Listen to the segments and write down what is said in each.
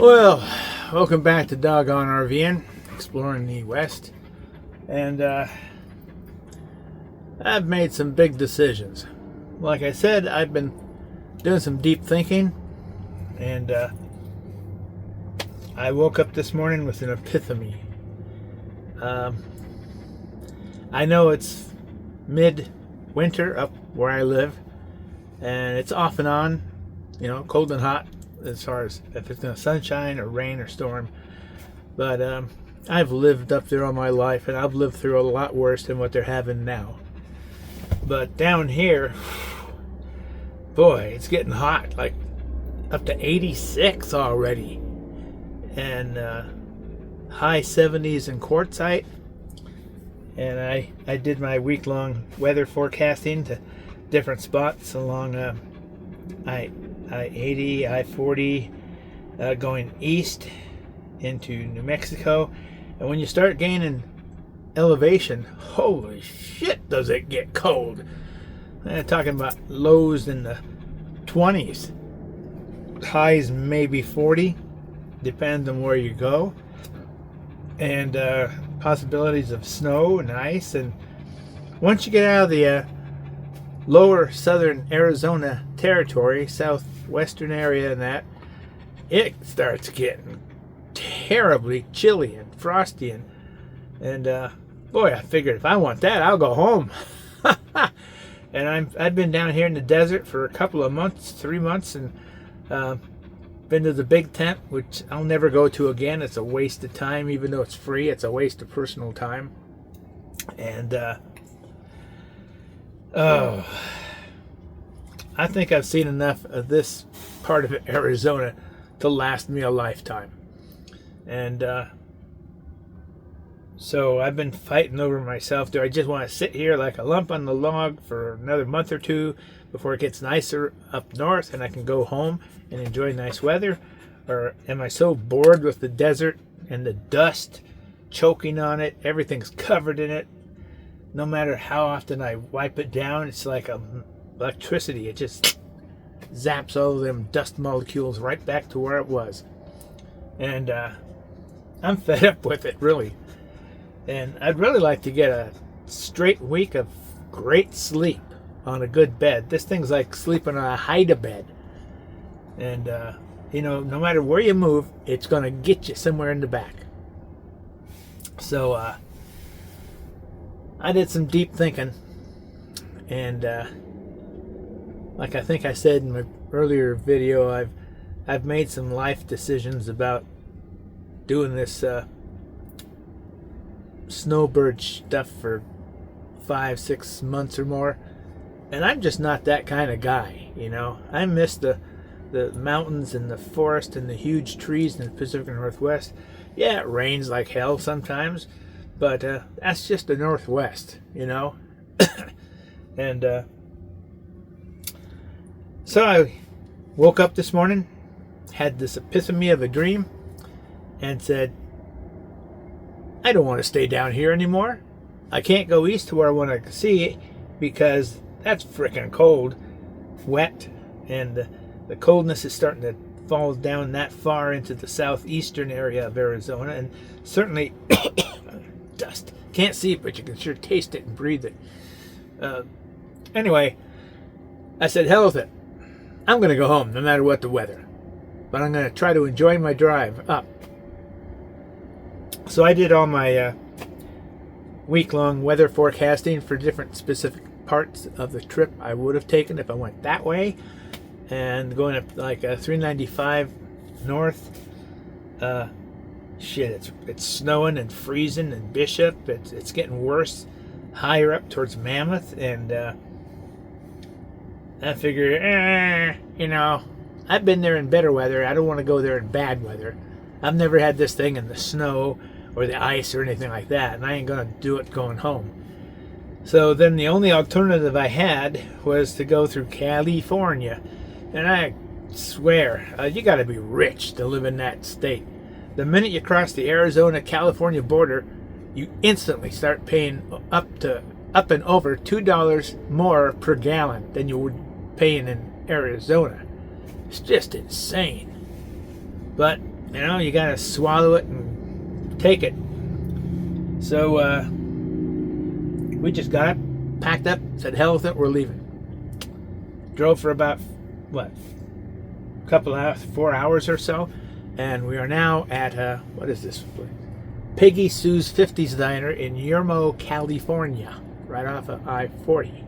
Well, welcome back to Doggone RV'N, exploring the West. And I've made some big decisions. Like I said, I've been doing some deep thinking, and I woke up this morning with an epiphany. I know it's mid-winter up where I live, and it's off and on, you know, cold and hot, as far as if it's going to sunshine or rain or storm. But I've lived up there all my life, and I've lived through a lot worse than what they're having now. But down here, boy, it's getting hot, like up to 86 already, and high 70s in quartzite. And I did my week-long weather forecasting to different spots along I-80, I-40, going east into New Mexico. And when you start gaining elevation, holy shit, does it get cold. I'm talking about lows in the 20s. Highs maybe 40, depends on where you go. And possibilities of snow and ice. And once you get out of the lower southern Arizona territory, southwestern area, and that, it starts getting terribly chilly and frosty, and boy, I figured if I want that, I'll go home. And I've been down here in the desert for a couple of months, 3 months, and been to the big tent, which I'll never go to again. It's a waste of time. Even though it's free, it's a waste of personal time. And oh, I think I've seen enough of this part of Arizona to last me a lifetime. And so I've been fighting over myself. Do I just want to sit here like a lump on the log for another month or two before it gets nicer up north and I can go home and enjoy nice weather? Or am I so bored with the desert and the dust choking on it? Everything's covered in it. No matter how often I wipe it down, it's like electricity. It just zaps all of them dust molecules right back to where it was. And I'm fed up with it, really. And I'd really like to get a straight week of great sleep on a good bed. This thing's like sleeping on a hide-a-bed. And, you know, no matter where you move, it's going to get you somewhere in the back. So, I did some deep thinking. And, like I think I said in my earlier video, I've made some life decisions about doing this Snowbird stuff for 5-6 months or more, and I'm just not that kind of guy, you know. I miss the mountains and the forest and the huge trees in the Pacific Northwest. Yeah, it rains like hell sometimes, but that's just the Northwest, you know. And so I woke up this morning, had this epiphany of a dream, and said, I don't want to stay down here anymore. I can't go east to where I want to see, because that's freaking cold, wet, and the coldness is starting to fall down that far into the southeastern area of Arizona, and certainly dust. Can't see it, but you can sure taste it and breathe it. Anyway, I said, hell with it. I'm going to go home no matter what the weather, but I'm going to try to enjoy my drive up. So I did all my week-long weather forecasting for different specific parts of the trip I would have taken if I went that way. And going up like 395 north, shit, it's snowing and freezing in Bishop. It's getting worse higher up towards Mammoth. And I figure, you know, I've been there in better weather. I don't want to go there in bad weather. I've never had this thing in the snow or the ice or anything like that, and I ain't gonna do it going home. So then the only alternative I had was to go through California, and I swear, you gotta be rich to live in that state. The minute you cross the Arizona-California border, you instantly start paying up and over $2 more per gallon than you would paying in Arizona. It's just insane. But You know, you gotta swallow it and take it. So we just got up, packed up, said hell with it, we're leaving. Drove for about couple hours, 4 hours or so, and we are now at what is this place? Peggy Sue's 50s Diner in Yermo, California, right off of I-40.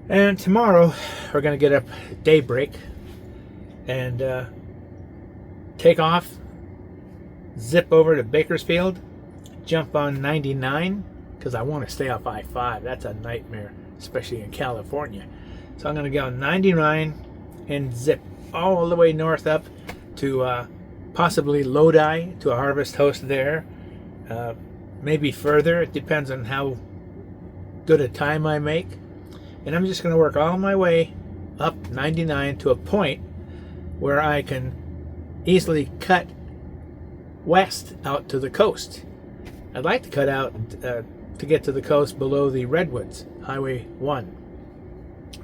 And tomorrow we're gonna get up at daybreak and take off, zip over to Bakersfield, jump on 99 because I want to stay off I-5. That's a nightmare, especially in California. So I'm going to go on 99 and zip all the way north up to possibly Lodi, to a harvest host there. Maybe further. It depends on how good a time I make. And I'm just going to work all my way up 99 to a point where I can easily cut west out to the coast. I'd like to cut out to get to the coast below the Redwoods, Highway 1,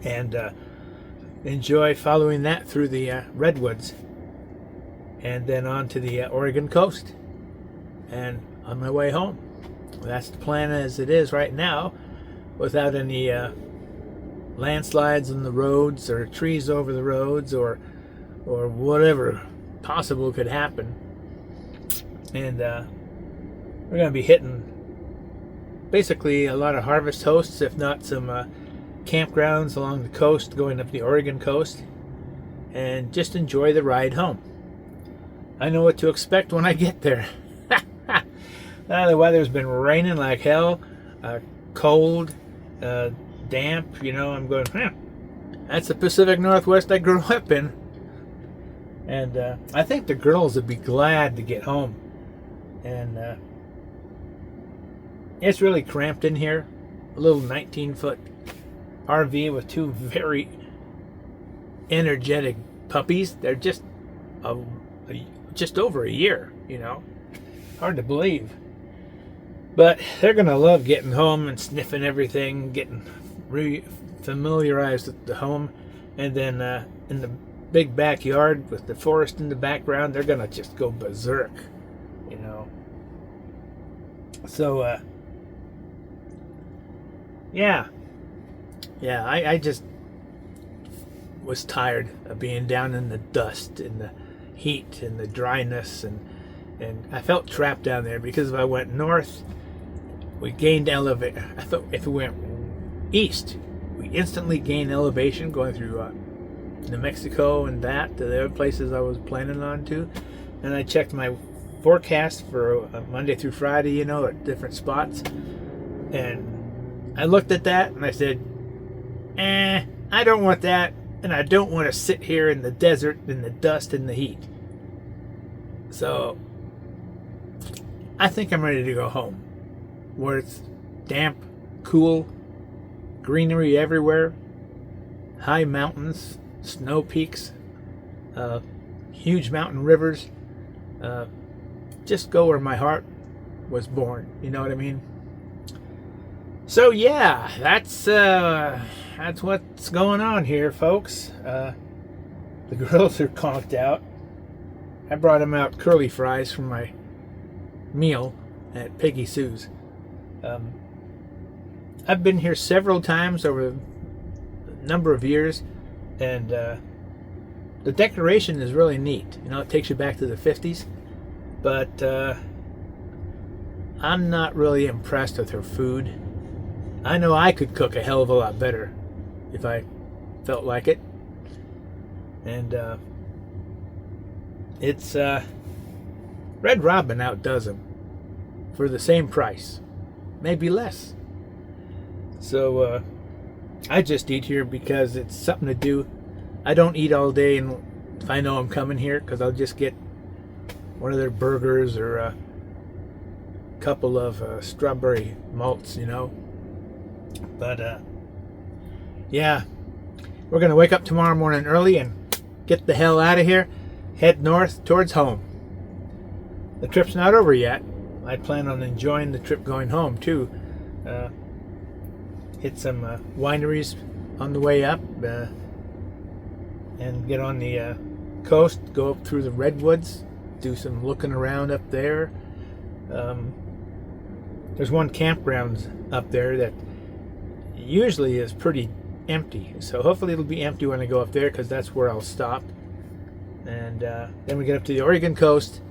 and enjoy following that through the Redwoods, and then on to the Oregon coast, and on my way home. That's the plan as it is right now, without any landslides on the roads or trees over the roads or whatever possible could happen. And we're going to be hitting basically a lot of harvest hosts, if not some campgrounds along the coast, going up the Oregon coast, and just enjoy the ride home. I know what to expect when I get there. The weather's been raining like hell, cold, damp. You know, I'm going, that's the Pacific Northwest I grew up in. And I think the girls would be glad to get home. And it's really cramped in here. A little 19-foot RV with two very energetic puppies. They're just over a year, you know. Hard to believe. But they're going to love getting home and sniffing everything, getting familiarized with the home. And then in the big backyard with the forest in the background, they're going to just go berserk, you know. So, I just was tired of being down in the dust, in the heat, and the dryness, and I felt trapped down there because if I went north, we gained elevation. I thought if we went east, we instantly gained elevation going through New Mexico and that to the other places I was planning on to. And I checked my forecast for Monday through Friday, you know, at different spots, and I looked at that and I said, I don't want that, and I don't want to sit here in the desert in the dust and the heat. So I think I'm ready to go home, where it's damp, cool, greenery everywhere, high mountains, snow peaks, huge mountain rivers. Just go where my heart was born. You know what I mean? So yeah, that's what's going on here, folks. The girls are conked out. I brought them out curly fries from my meal at Peggy Sue's. I've been here several times over a number of years, and the decoration is really neat. You know, it takes you back to the 50s, but I'm not really impressed with her food. I know I could cook a hell of a lot better if I felt like it. And it's Red Robin outdoes them for the same price, maybe less. So I just eat here because it's something to do. I don't eat all day, and if I know I'm coming here, because I'll just get one of their burgers or a couple of strawberry malts, you know. But yeah, we're gonna wake up tomorrow morning early and get the hell out of here, head north towards home. The trip's not over yet. I plan on enjoying the trip going home too. Hit some wineries on the way up, and get on the coast, go up through the redwoods, do some looking around up there. There's one campground up there that usually is pretty empty, so hopefully it'll be empty when I go up there, because that's where I'll stop. And then we get up to the Oregon coast,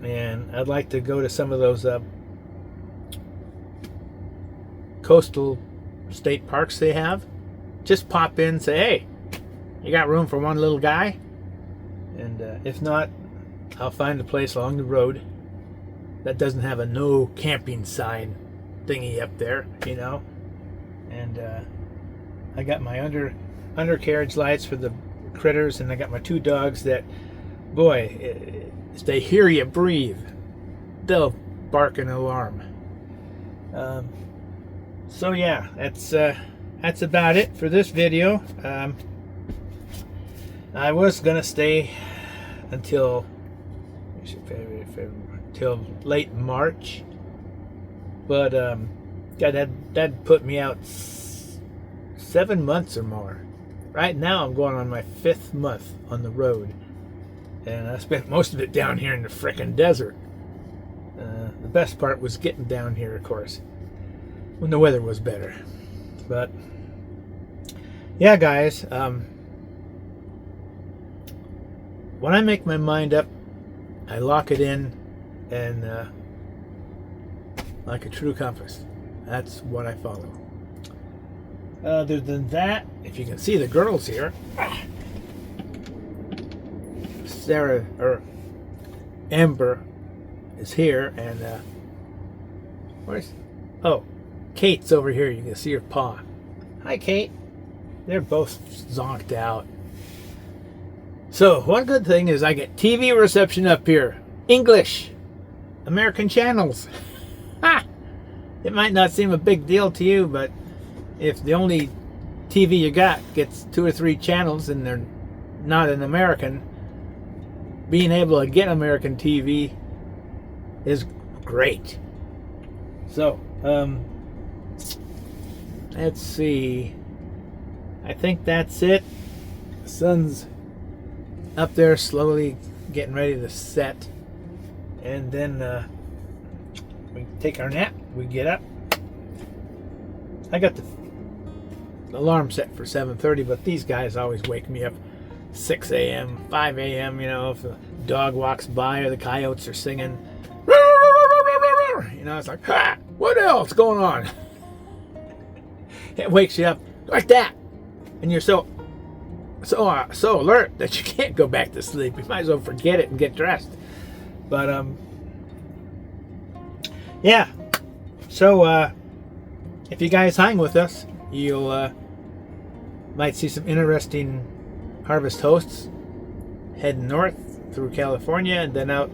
and I'd like to go to some of those coastal state parks they have. Just pop in and say, hey, you got room for one little guy? And if not, I'll find a place along the road that doesn't have a no camping sign thingy up there, you know. And I got my undercarriage lights for the critters, and I got my 2 dogs that, boy, if they hear you breathe, they'll bark an alarm. So yeah, that's about it for this video. I was gonna stay until till late March, but that put me out 7 months or more. Right now I'm going on my 5th month on the road, and I spent most of it down here in the frickin' desert. The best part was getting down here, of course, when the weather was better. But yeah, guys, when I make my mind up, I lock it in, and like a true compass, that's what I follow. Other than that, if you can see the girls here, Sarah, or Ember, is here, and where's, oh, Kate's over here. You can see her paw. Hi, Kate. They're both zonked out. So one good thing is I get TV reception up here. English, American channels. Ha! It might not seem a big deal to you, but if the only TV you got gets 2 or 3 channels and they're not an American, being able to get American TV is great. So, let's see. I think that's it. The sun's up there slowly getting ready to set. And then we take our nap, we get up. I got the alarm set for 7:30, but these guys always wake me up 6 a.m., 5 a.m., you know, if a dog walks by or the coyotes are singing. You know, it's like, ha! What else going on? It wakes you up like that, and you're so alert that you can't go back to sleep. You might as well forget it and get dressed. But yeah. So if you guys hang with us, you'll might see some interesting harvest hosts heading north through California, and then out.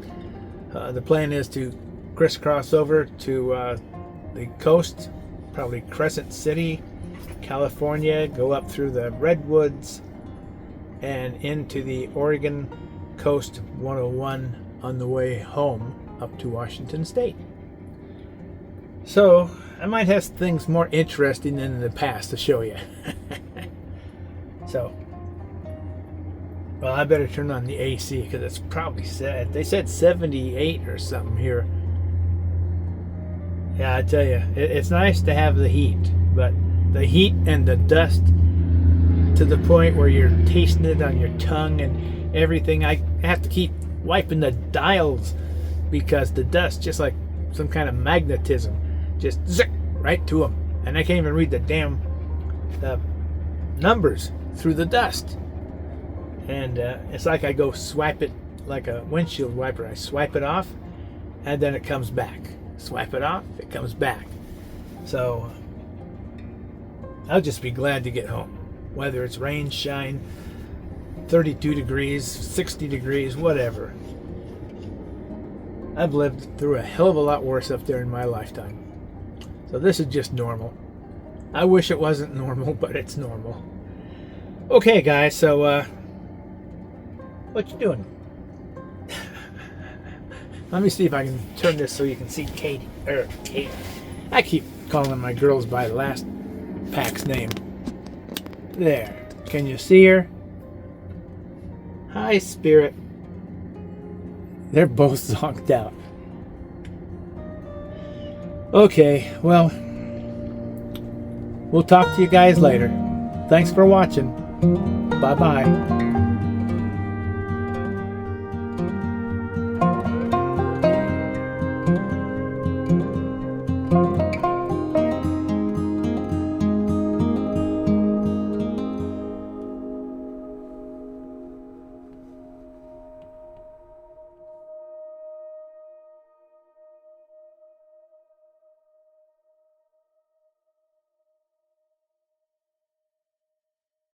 The plan is to crisscross over to the coast, probably Crescent City, California, go up through the Redwoods and into the Oregon Coast 101 on the way home up to Washington State. So I might have things more interesting than in the past to show you. So, well, I better turn on the AC because it's probably said, they said 78 or something here. Yeah, I tell you, it's nice to have the heat, but the heat and the dust to the point where you're tasting it on your tongue and everything. I have to keep wiping the dials because the dust, just like some kind of magnetism, just zick right to them, and I can't even read the damn numbers through the dust. And it's like I go swipe it like a windshield wiper. I swipe it off, and then it comes back. Swipe it off, it comes back. So I'll just be glad to get home, whether it's rain, shine, 32 degrees, 60 degrees, whatever. I've lived through a hell of a lot worse up there in my lifetime. So this is just normal. I wish it wasn't normal, but it's normal. Okay, guys, so what you doing? Let me see if I can turn this so you can see Kate. I keep calling my girls by the last pack's name. There. Can you see her? Hi, Spirit. They're both zonked out. Okay, well, we'll talk to you guys later. Thanks for watching. Bye-bye.